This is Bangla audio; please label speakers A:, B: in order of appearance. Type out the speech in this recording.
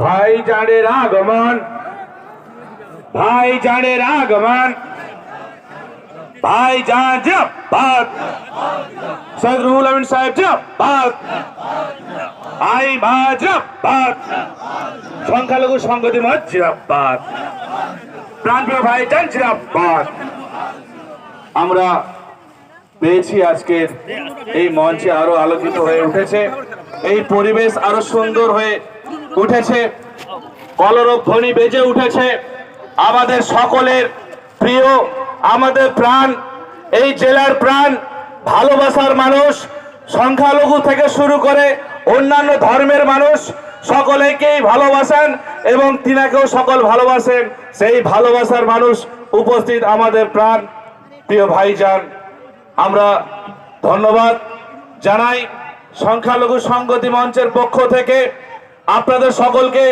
A: ভাইজানের আগমন, ভাইজানের আগমন, ভাইজান জিন্দাবাদ, সৈয়দ রুহুল আমিন সাহেব জিন্দাবাদ, আই মা জিন্দাবাদ, সংখ্যালঘু সংগঠন জিন্দাবাদ, প্রাণপ্রিয় ভাইজান জিন্দাবাদ। আমরা পেয়েছি আজকের এই মঞ্চে আরো আলোকিত হয়ে উঠেছে, এই পরিবেশ আরো সুন্দর হয়ে উঠেছে, কলরব ধ্বনি বেজে উঠেছে। আমাদের সকলের প্রিয়, আমাদের প্রাণ, এই জেলার প্রাণ, ভালোবাসার মানুষ, সংখ্যালঘু থেকে শুরু করে অন্যান্য ধর্মের মানুষ সকলেকেই ভালোবাসেন এবং তিনাকেও সকল ভালোবাসেন। সেই ভালোবাসার মানুষ উপস্থিত আমাদের প্রাণ প্রিয় ভাইজান, আমরা ধন্যবাদ জানাই সংখ্যালঘু সংগতি মঞ্চের পক্ষ থেকে আপনাদের সকলকে।